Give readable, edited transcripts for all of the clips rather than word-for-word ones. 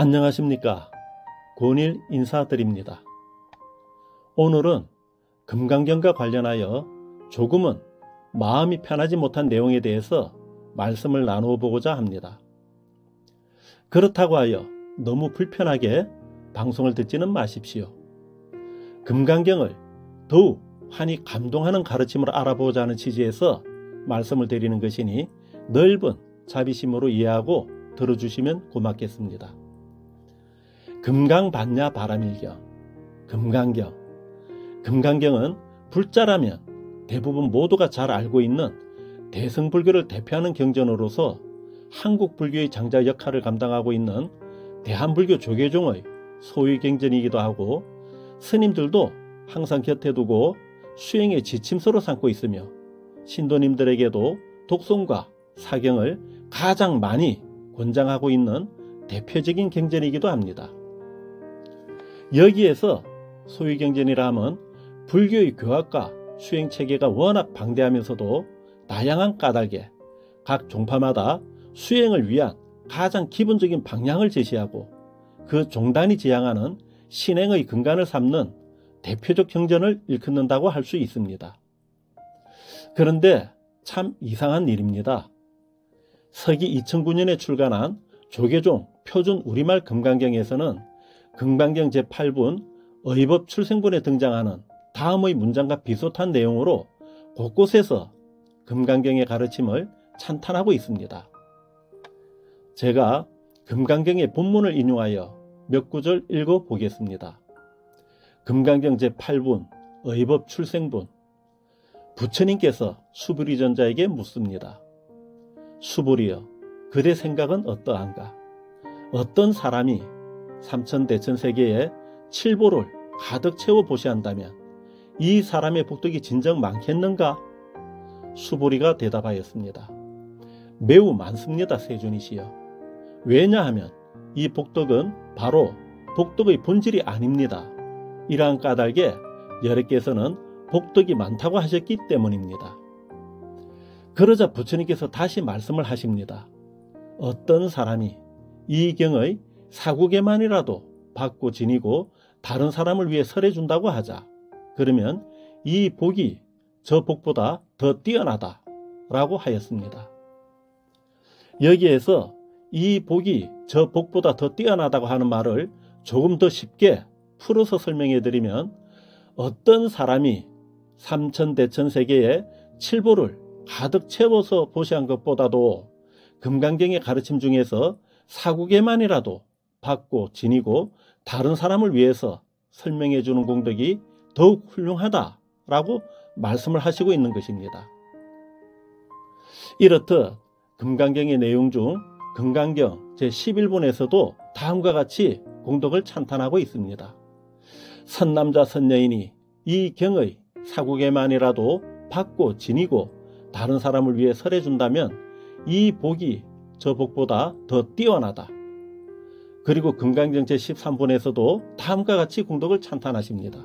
안녕하십니까. 권일 인사드립니다. 오늘은 금강경과 관련하여 조금은 마음이 편하지 못한 내용에 대해서 말씀을 나누어 보고자 합니다. 그렇다고 하여 너무 불편하게 방송을 듣지는 마십시오. 금강경을 더욱 환히 감동하는 가르침을 알아보자는 취지에서 말씀을 드리는 것이니 넓은 자비심으로 이해하고 들어주시면 고맙겠습니다. 금강반야 바라밀경, 금강경. 금강경은 불자라면 대부분 모두가 잘 알고 있는 대승불교를 대표하는 경전으로서 한국 불교의 장자 역할을 감당하고 있는 대한불교 조계종의 소위 경전이기도 하고 스님들도 항상 곁에 두고 수행의 지침서로 삼고 있으며 신도님들에게도 독송과 사경을 가장 많이 권장하고 있는 대표적인 경전이기도 합니다. 여기에서 소위 경전이라 하면 불교의 교학과 수행체계가 워낙 방대하면서도 다양한 까닭에 각 종파마다 수행을 위한 가장 기본적인 방향을 제시하고 그 종단이 지향하는 신행의 근간을 삼는 대표적 경전을 일컫는다고 할 수 있습니다. 그런데 참 이상한 일입니다. 서기 2009년에 출간한 조계종 표준 우리말 금강경에서는 금강경 제8분 의법 출생분에 등장하는 다음의 문장과 비슷한 내용으로 곳곳에서 금강경의 가르침을 찬탄하고 있습니다. 제가 금강경의 본문을 인용하여 몇 구절 읽어보겠습니다. 금강경 제8분 의법 출생분. 부처님께서 수부리 전자에게 묻습니다. 수부리여, 그대 생각은 어떠한가? 어떤 사람이 삼천대천세계에 칠보를 가득 채워 보시한다면 이 사람의 복덕이 진정 많겠는가? 수부리가 대답하였습니다. 매우 많습니다, 세존이시여. 왜냐하면 이 복덕은 바로 복덕의 본질이 아닙니다. 이러한 까닭에 여러께서는 복덕이 많다고 하셨기 때문입니다. 그러자 부처님께서 다시 말씀을 하십니다. 어떤 사람이 이 경의 사국에만이라도 받고 지니고 다른 사람을 위해 설해준다고 하자. 그러면 이 복이 저 복보다 더 뛰어나다 라고 하였습니다. 여기에서 이 복이 저 복보다 더 뛰어나다고 하는 말을 조금 더 쉽게 풀어서 설명해 드리면 어떤 사람이 삼천대천세계에 칠보를 가득 채워서 보시한 것보다도 금강경의 가르침 중에서 사국에만이라도 받고 지니고 다른 사람을 위해서 설명해 주는 공덕이 더욱 훌륭하다라고 말씀을 하시고 있는 것입니다. 이렇듯 금강경의 내용 중 금강경 제11분에서도 다음과 같이 공덕을 찬탄하고 있습니다. 선남자 선여인이 이 경의 사국에만이라도 받고 지니고 다른 사람을 위해 설해준다면 이 복이 저 복보다 더 뛰어나다. 그리고 금강경 제13분에서도 다음과 같이 공덕을 찬탄하십니다.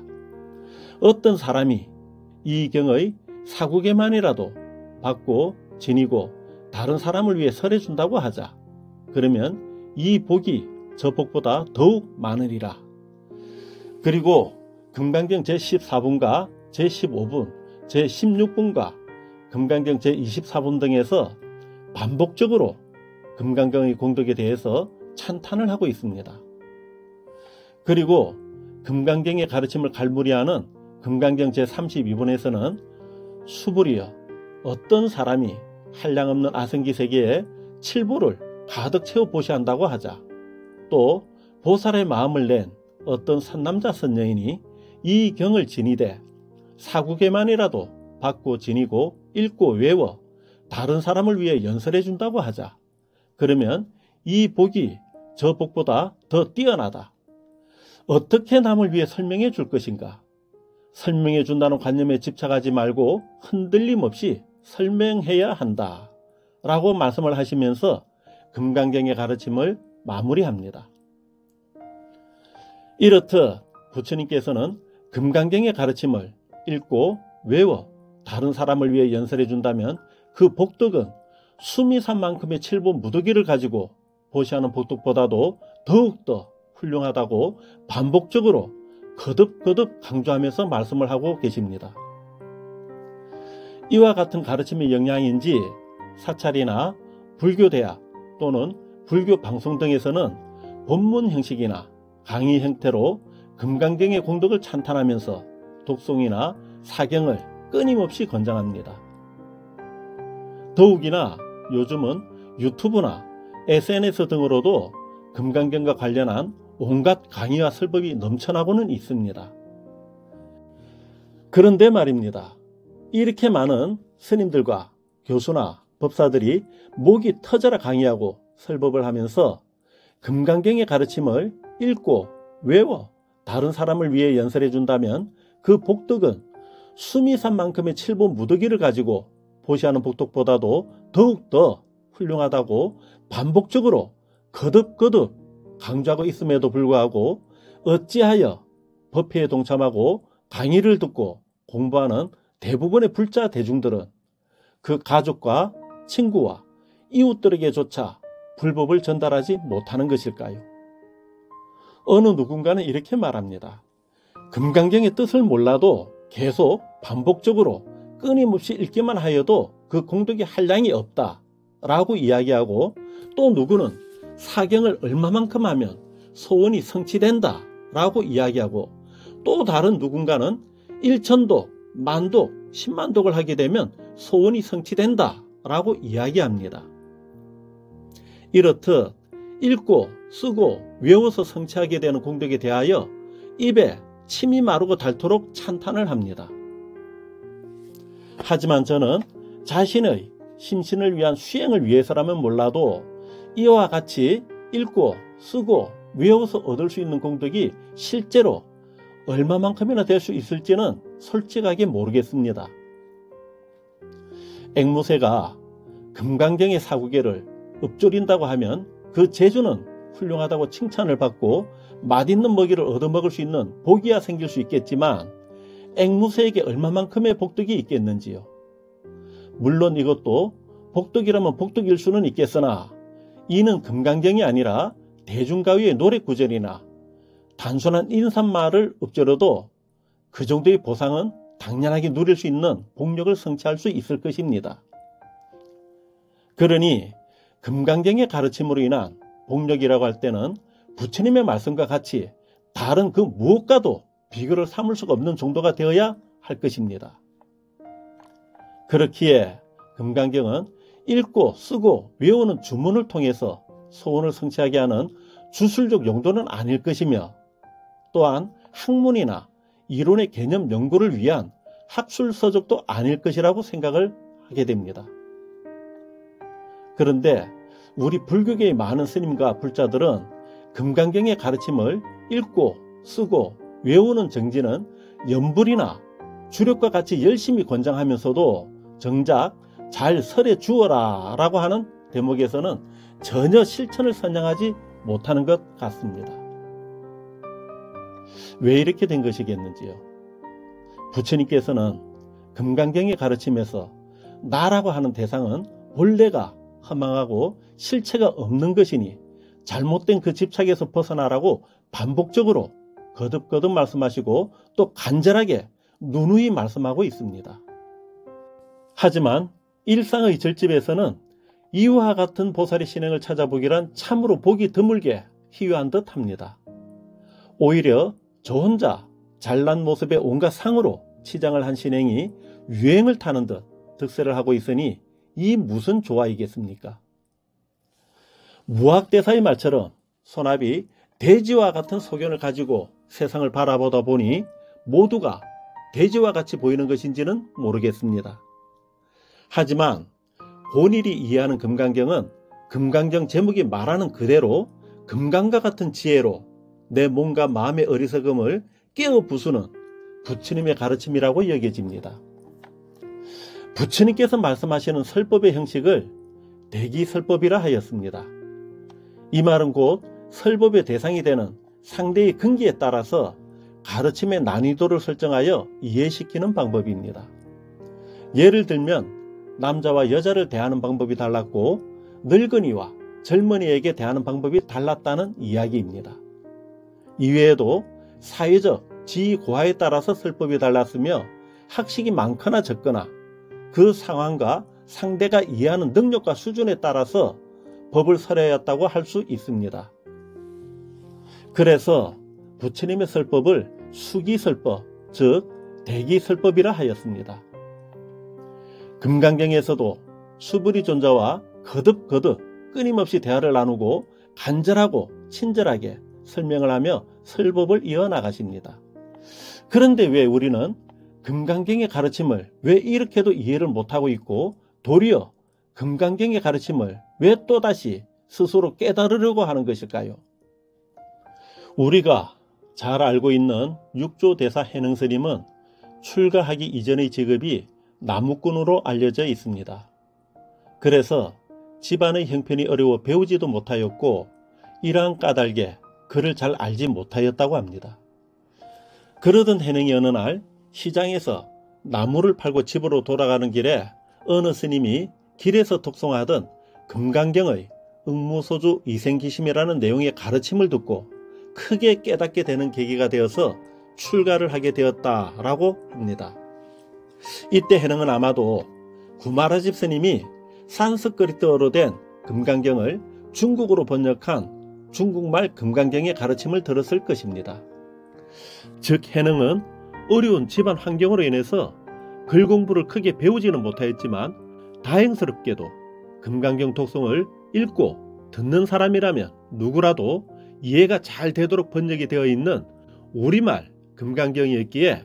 어떤 사람이 이 경의 사국에만이라도 받고 지니고 다른 사람을 위해 설해준다고 하자. 그러면 이 복이 저 복보다 더욱 많으리라. 그리고 금강경 제14분과 제15분, 제16분과 금강경 제24분 등에서 반복적으로 금강경의 공덕에 대해서 찬탄을 하고 있습니다. 그리고 금강경의 가르침을 갈무리하는 금강경 제32분에서는 수부리여, 어떤 사람이 한량없는 아성기 세계에 칠보를 가득 채워 보시한다고 하자. 또 보살의 마음을 낸 어떤 선남자 선여인이 이 경을 지니되 사국에만이라도 받고 지니고 읽고 외워 다른 사람을 위해 연설해 준다고 하자. 그러면 이 복이 저 복보다 더 뛰어나다. 어떻게 남을 위해 설명해 줄 것인가? 설명해 준다는 관념에 집착하지 말고 흔들림 없이 설명해야 한다 라고 말씀을 하시면서 금강경의 가르침을 마무리합니다. 이렇듯 부처님께서는 금강경의 가르침을 읽고 외워 다른 사람을 위해 연설해 준다면 그 복덕은 수미산만큼의 칠보 무더기를 가지고 보시하는 복덕보다도 더욱더 훌륭하다고 반복적으로 거듭거듭 강조하면서 말씀을 하고 계십니다. 이와 같은 가르침의 영향인지 사찰이나 불교대학 또는 불교 방송 등에서는 본문 형식이나 강의 형태로 금강경의 공덕을 찬탄하면서 독송이나 사경을 끊임없이 권장합니다. 더욱이나 요즘은 유튜브나 SNS 등으로도 금강경과 관련한 온갖 강의와 설법이 넘쳐나고는 있습니다. 그런데 말입니다. 이렇게 많은 스님들과 교수나 법사들이 목이 터져라 강의하고 설법을 하면서 금강경의 가르침을 읽고 외워 다른 사람을 위해 연설해 준다면 그 복덕은 수미산만큼의 칠보 무더기를 가지고 보시하는 복덕보다도 더욱더 훌륭하다고 반복적으로 거듭거듭 강조하고 있음에도 불구하고 어찌하여 법회에 동참하고 강의를 듣고 공부하는 대부분의 불자 대중들은 그 가족과 친구와 이웃들에게조차 불법을 전달하지 못하는 것일까요? 어느 누군가는 이렇게 말합니다. 금강경의 뜻을 몰라도 계속 반복적으로 끊임없이 읽기만 하여도 그 공덕이 한량이 없다 라고 이야기하고, 또 누구는 사경을 얼마만큼 하면 소원이 성취된다 라고 이야기하고, 또 다른 누군가는 1천독, 만독, 10만독을 하게 되면 소원이 성취된다 라고 이야기합니다. 이렇듯 읽고 쓰고 외워서 성취하게 되는 공덕에 대하여 입에 침이 마르고 닳도록 찬탄을 합니다. 하지만 저는 자신의 심신을 위한 수행을 위해서라면 몰라도 이와 같이 읽고 쓰고 외워서 얻을 수 있는 공덕이 실제로 얼마만큼이나 될 수 있을지는 솔직하게 모르겠습니다. 앵무새가 금강경의 사구개를 읊조린다고 하면 그 재주는 훌륭하다고 칭찬을 받고 맛있는 먹이를 얻어먹을 수 있는 복이야 생길 수 있겠지만 앵무새에게 얼마만큼의 복덕이 있겠는지요. 물론 이것도 복덕이라면 복덕일 수는 있겠으나 이는 금강경이 아니라 대중가요의 노래구절이나 단순한 인사말을 읊조려도 그 정도의 보상은 당연하게 누릴 수 있는 복력을 성취할 수 있을 것입니다. 그러니 금강경의 가르침으로 인한 복력이라고 할 때는 부처님의 말씀과 같이 다른 그 무엇과도 비교를 삼을 수가 없는 정도가 되어야 할 것입니다. 그렇기에 금강경은 읽고 쓰고 외우는 주문을 통해서 소원을 성취하게 하는 주술적 용도는 아닐 것이며, 또한 학문이나 이론의 개념 연구를 위한 학술서적도 아닐 것이라고 생각을 하게 됩니다. 그런데 우리 불교계의 많은 스님과 불자들은 금강경의 가르침을 읽고 쓰고 외우는 정진은 염불이나 주력과 같이 열심히 권장하면서도 정작 잘 설해 주어라 라고 하는 대목에서는 전혀 실천을 선양하지 못하는 것 같습니다. 왜 이렇게 된 것이겠는지요? 부처님께서는 금강경의 가르침에서 나라고 하는 대상은 본래가 허망하고 실체가 없는 것이니 잘못된 그 집착에서 벗어나라고 반복적으로 거듭거듭 말씀하시고 또 간절하게 누누이 말씀하고 있습니다. 하지만 일상의 절집에서는 이와 같은 보살의 신행을 찾아보기란 참으로 보기 드물게 희귀한 듯 합니다. 오히려 저 혼자 잘난 모습의 온갖 상으로 치장을 한 신행이 유행을 타는 듯 득세를 하고 있으니 이 무슨 조화이겠습니까? 무학대사의 말처럼 소나비 돼지와 같은 소견을 가지고 세상을 바라보다 보니 모두가 돼지와 같이 보이는 것인지는 모르겠습니다. 하지만 본일이 이해하는 금강경은 금강경 제목이 말하는 그대로 금강과 같은 지혜로 내 몸과 마음의 어리석음을 깨어 부수는 부처님의 가르침이라고 여겨집니다. 부처님께서 말씀하시는 설법의 형식을 대기설법이라 하였습니다. 이 말은 곧 설법의 대상이 되는 상대의 근기에 따라서 가르침의 난이도를 설정하여 이해시키는 방법입니다. 예를 들면 남자와 여자를 대하는 방법이 달랐고 늙은이와 젊은이에게 대하는 방법이 달랐다는 이야기입니다. 이외에도 사회적 지위 고하에 따라서 설법이 달랐으며 학식이 많거나 적거나 그 상황과 상대가 이해하는 능력과 수준에 따라서 법을 설하였다고 할 수 있습니다. 그래서 부처님의 설법을 수기설법, 즉 대기설법이라 하였습니다. 금강경에서도 수부리존자와 거듭거듭 끊임없이 대화를 나누고 간절하고 친절하게 설명을 하며 설법을 이어나가십니다. 그런데 왜 우리는 금강경의 가르침을 왜 이렇게도 이해를 못하고 있고 도리어 금강경의 가르침을 왜 또다시 스스로 깨달으려고 하는 것일까요? 우리가 잘 알고 있는 육조대사 해능스님은 출가하기 이전의 직업이 나무꾼으로 알려져 있습니다. 그래서 집안의 형편이 어려워 배우지도 못하였고 이러한 까닭에 글을 잘 알지 못하였다고 합니다. 그러던 해능이 어느 날 시장에서 나무를 팔고 집으로 돌아가는 길에 어느 스님이 길에서 독송하던 금강경의 응무소주 이생기심이라는 내용의 가르침을 듣고 크게 깨닫게 되는 계기가 되어서 출가를 하게 되었다라고 합니다. 이때 해능은 아마도 구마라집 스님이 산스크리트어로 된 금강경을 중국어로 번역한 중국말 금강경의 가르침을 들었을 것입니다. 즉 해능은 어려운 집안 환경으로 인해서 글 공부를 크게 배우지는 못하였지만 다행스럽게도 금강경 독송을 읽고 듣는 사람이라면 누구라도 이해가 잘 되도록 번역이 되어 있는 우리말 금강경이었기에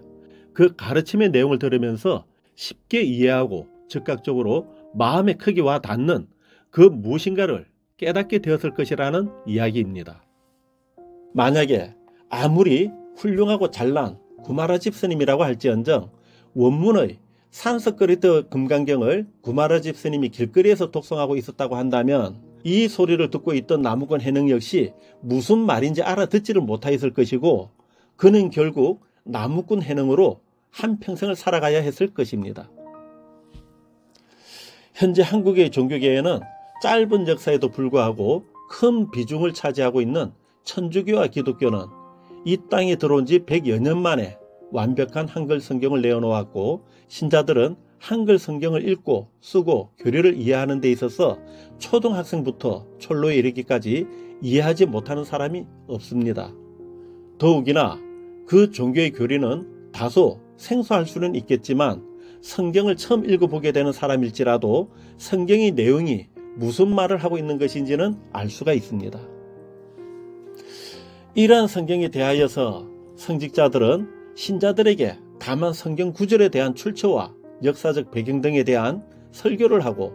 그 가르침의 내용을 들으면서 쉽게 이해하고 즉각적으로 마음에 크게 와 닿는 그 무엇인가를 깨닫게 되었을 것이라는 이야기입니다. 만약에 아무리 훌륭하고 잘난 구마라집 스님이라고 할지언정 원문의 산스크리트 금강경을 구마라집 스님이 길거리에서 독송하고 있었다고 한다면 이 소리를 듣고 있던 나무꾼 해능 역시 무슨 말인지 알아듣지를 못하였을 것이고 그는 결국 나무꾼 해능으로 한평생을 살아가야 했을 것입니다. 현재 한국의 종교계에는 짧은 역사에도 불구하고 큰 비중을 차지하고 있는 천주교와 기독교는 이 땅에 들어온 지 100여 년 만에 완벽한 한글 성경을 내어놓았고 신자들은 한글 성경을 읽고 쓰고 교리를 이해하는 데 있어서 초등학생부터 촐로에 이르기까지 이해하지 못하는 사람이 없습니다. 더욱이나 그 종교의 교리는 다소 생소할 수는 있겠지만 성경을 처음 읽어보게 되는 사람일지라도 성경의 내용이 무슨 말을 하고 있는 것인지는 알 수가 있습니다. 이러한 성경에 대하여서 성직자들은 신자들에게 다만 성경 구절에 대한 출처와 역사적 배경 등에 대한 설교를 하고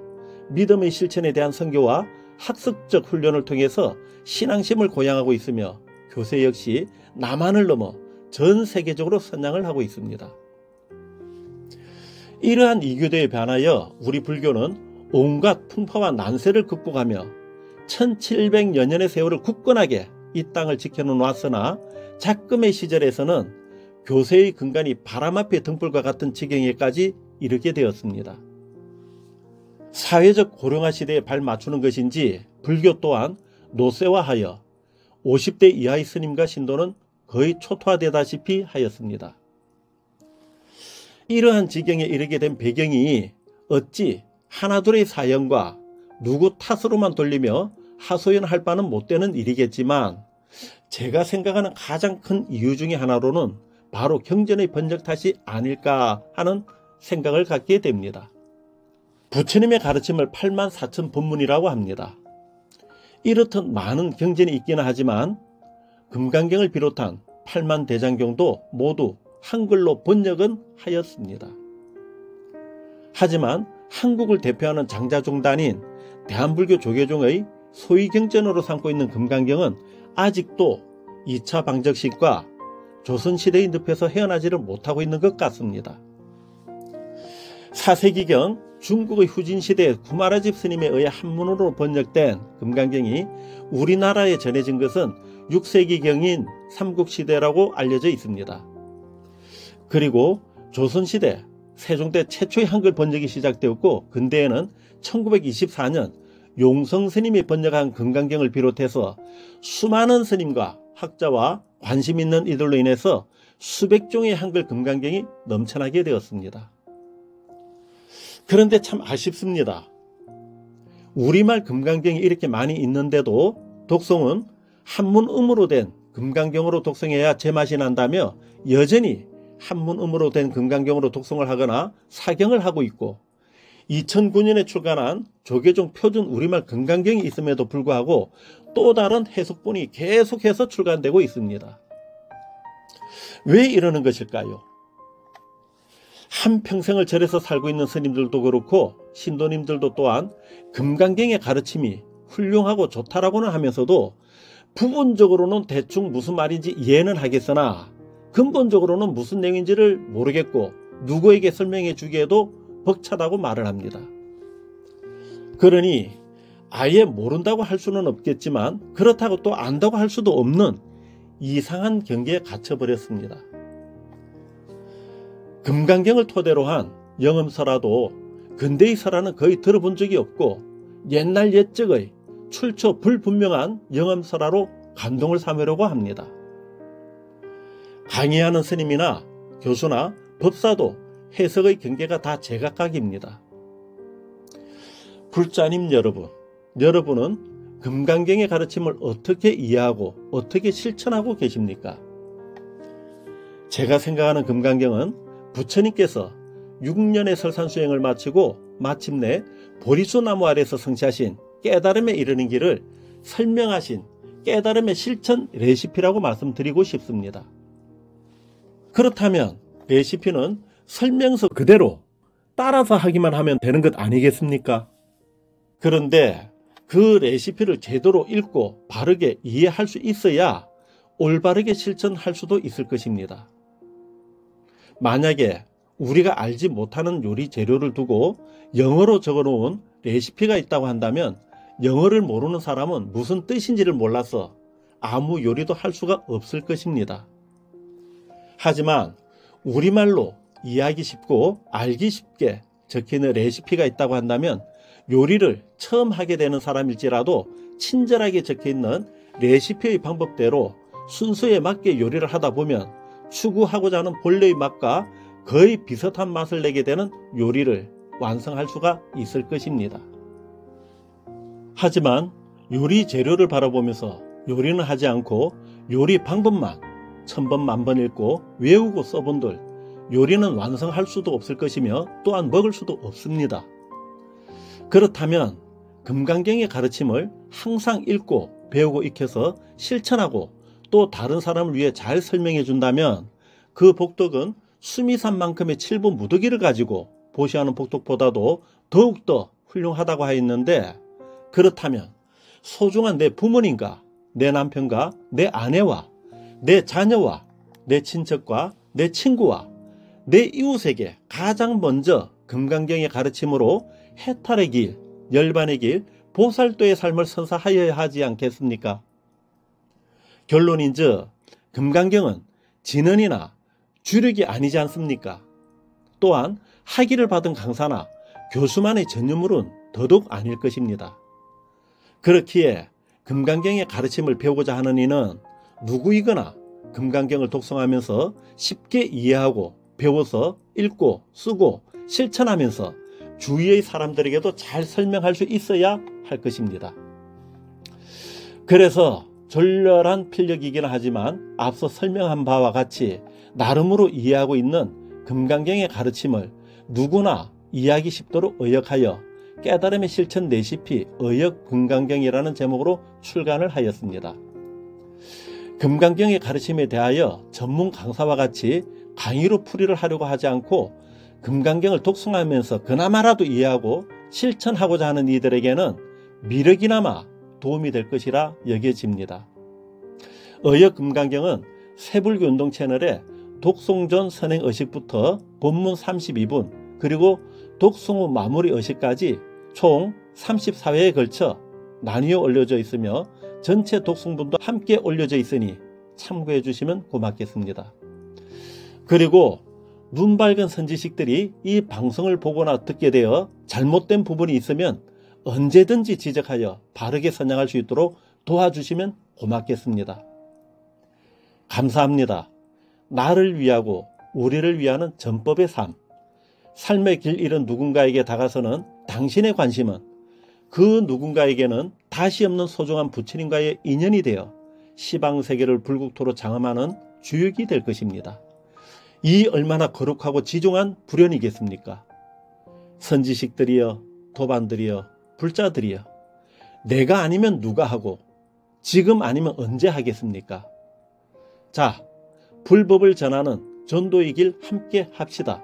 믿음의 실천에 대한 선교와 학습적 훈련을 통해서 신앙심을 고양하고 있으며 교세 역시 남한을 넘어 전 세계적으로 선양을 하고 있습니다. 이러한 이교도에 반하여 우리 불교는 온갖 풍파와 난세를 극복하며 1700여 년의 세월을 굳건하게 이 땅을 지켜놓았으나 작금의 시절에서는 교세의 근간이 바람 앞의 등불과 같은 지경에까지 이르게 되었습니다. 사회적 고령화 시대에 발맞추는 것인지 불교 또한 노쇠화하여 50대 이하의 스님과 신도는 거의 초토화되다시피 하였습니다. 이러한 지경에 이르게 된 배경이 어찌 하나둘의 사연과 누구 탓으로만 돌리며 하소연할 바는 못되는 일이겠지만 제가 생각하는 가장 큰 이유 중에 하나로는 바로 경전의 번역 탓이 아닐까 하는 생각을 갖게 됩니다. 부처님의 가르침을 84,000 법문이라고 합니다. 이렇듯 많은 경전이 있기는 하지만 금강경을 비롯한 8만 대장경도 모두 한글로 번역은 하였습니다. 하지만 한국을 대표하는 장자종단인 대한불교 조계종의 소위 경전으로 삼고 있는 금강경은 아직도 2차 방적식과 조선시대의 늪에서 헤어나지를 못하고 있는 것 같습니다. 4세기경 중국의 후진시대 구마라집 스님에 의해 한문으로 번역된 금강경이 우리나라에 전해진 것은 6세기경인 삼국시대라고 알려져 있습니다. 그리고 조선시대 세종 때 최초의 한글 번역이 시작되었고 근대에는 1924년 용성 스님이 번역한 금강경을 비롯해서 수많은 스님과 학자와 관심 있는 이들로 인해서 수백 종의 한글 금강경이 넘쳐나게 되었습니다. 그런데 참 아쉽습니다. 우리말 금강경이 이렇게 많이 있는데도 독송은 한문음으로 된 금강경으로 독송해야 제맛이 난다며 여전히 한문음으로 된 금강경으로 독송을 하거나 사경을 하고 있고, 2009년에 출간한 조계종 표준 우리말 금강경이 있음에도 불구하고 또 다른 해석본이 계속해서 출간되고 있습니다. 왜 이러는 것일까요? 한평생을 절에서 살고 있는 스님들도 그렇고 신도님들도 또한 금강경의 가르침이 훌륭하고 좋다라고는 하면서도 부분적으로는 대충 무슨 말인지 이해는 하겠으나 근본적으로는 무슨 내용인지를 모르겠고 누구에게 설명해 주기에도 벅차다고 말을 합니다. 그러니 아예 모른다고 할 수는 없겠지만 그렇다고 또 안다고 할 수도 없는 이상한 경계에 갇혀버렸습니다. 금강경을 토대로 한 영음설화도 근대의 설화는 거의 들어본 적이 없고 옛날 옛적의 출처 불분명한 영음설화로 감동을 삼으려고 합니다. 강의하는 스님이나 교수나 법사도 해석의 경계가 다 제각각입니다. 불자님 여러분, 여러분은 금강경의 가르침을 어떻게 이해하고 어떻게 실천하고 계십니까? 제가 생각하는 금강경은 부처님께서 6년의 설산수행을 마치고 마침내 보리수 나무 아래서 성취하신 깨달음에 이르는 길을 설명하신 깨달음의 실천 레시피라고 말씀드리고 싶습니다. 그렇다면 레시피는 설명서 그대로 따라서 하기만 하면 되는 것 아니겠습니까? 그런데 그 레시피를 제대로 읽고 바르게 이해할 수 있어야 올바르게 실천할 수도 있을 것입니다. 만약에 우리가 알지 못하는 요리 재료를 두고 영어로 적어놓은 레시피가 있다고 한다면 영어를 모르는 사람은 무슨 뜻인지를 몰라서 아무 요리도 할 수가 없을 것입니다. 하지만 우리말로 이해하기 쉽고 알기 쉽게 적혀있는 레시피가 있다고 한다면 요리를 처음 하게 되는 사람일지라도 친절하게 적혀있는 레시피의 방법대로 순서에 맞게 요리를 하다 보면 추구하고자 하는 본래의 맛과 거의 비슷한 맛을 내게 되는 요리를 완성할 수가 있을 것입니다. 하지만 요리 재료를 바라보면서 요리는 하지 않고 요리 방법만 1000번 만번 읽고 외우고 써본들 요리는 완성할 수도 없을 것이며 또한 먹을 수도 없습니다. 그렇다면 금강경의 가르침을 항상 읽고 배우고 익혀서 실천하고 또 다른 사람을 위해 잘 설명해 준다면 그 복덕은 수미산만큼의 7부 무더기를 가지고 보시하는 복덕보다도 더욱더 훌륭하다고 하였는데, 그렇다면 소중한 내 부모님과 내 남편과 내 아내와 내 자녀와 내 친척과 내 친구와 내 이웃에게 가장 먼저 금강경의 가르침으로 해탈의 길, 열반의 길, 보살도의 삶을 선사하여야 하지 않겠습니까? 결론인즉 금강경은 진언이나 주력이 아니지 않습니까? 또한 학위를 받은 강사나 교수만의 전유물은 더더욱 아닐 것입니다. 그렇기에 금강경의 가르침을 배우고자 하는 이는 누구이거나 금강경을 독송하면서 쉽게 이해하고 배워서 읽고 쓰고 실천하면서 주위의 사람들에게도 잘 설명할 수 있어야 할 것입니다. 그래서 졸렬한 필력이긴 하지만 앞서 설명한 바와 같이 나름으로 이해하고 있는 금강경의 가르침을 누구나 이해하기 쉽도록 의역하여 깨달음의 실천 레시피 의역 금강경이라는 제목으로 출간을 하였습니다. 금강경의 가르침에 대하여 전문 강사와 같이 강의로 풀이를 하려고 하지 않고 금강경을 독송하면서 그나마라도 이해하고 실천하고자 하는 이들에게는 미력이나마 도움이 될 것이라 여겨집니다. 의역 금강경은 새불교 운동 채널에 독송전 선행 의식부터 본문 32분 그리고 독송 후 마무리 의식까지 총 34회에 걸쳐 나뉘어 올려져 있으며 전체 독송분도 함께 올려져 있으니 참고해 주시면 고맙겠습니다. 그리고 눈 밝은 선지식들이 이 방송을 보거나 듣게 되어 잘못된 부분이 있으면 언제든지 지적하여 바르게 선양할 수 있도록 도와주시면 고맙겠습니다. 감사합니다. 나를 위하고 우리를 위하는 전법의 삶. 삶의 길 잃은 누군가에게 다가서는 당신의 관심은 그 누군가에게는 다시 없는 소중한 부처님과의 인연이 되어 시방세계를 불국토로 장엄하는 주역이 될 것입니다. 이 얼마나 거룩하고 지중한 불연이겠습니까? 선지식들이여, 도반들이여, 불자들이여, 내가 아니면 누가 하고 지금 아니면 언제 하겠습니까? 자, 불법을 전하는 전도의 길 함께 합시다.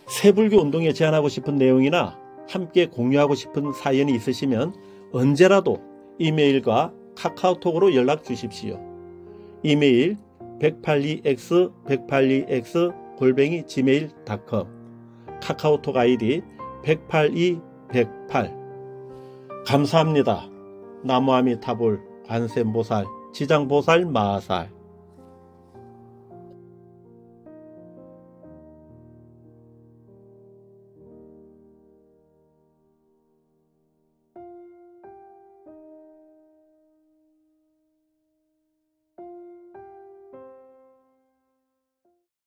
새불교 운동에 제안하고 싶은 내용이나 함께 공유하고 싶은 사연이 있으시면 언제라도 이메일과 카카오톡으로 연락 주십시오. 이메일 182x182x@gmail.com, 카카오톡 아이디 182-108. 감사합니다. 나무아미타불 관세음보살 지장보살 마하살.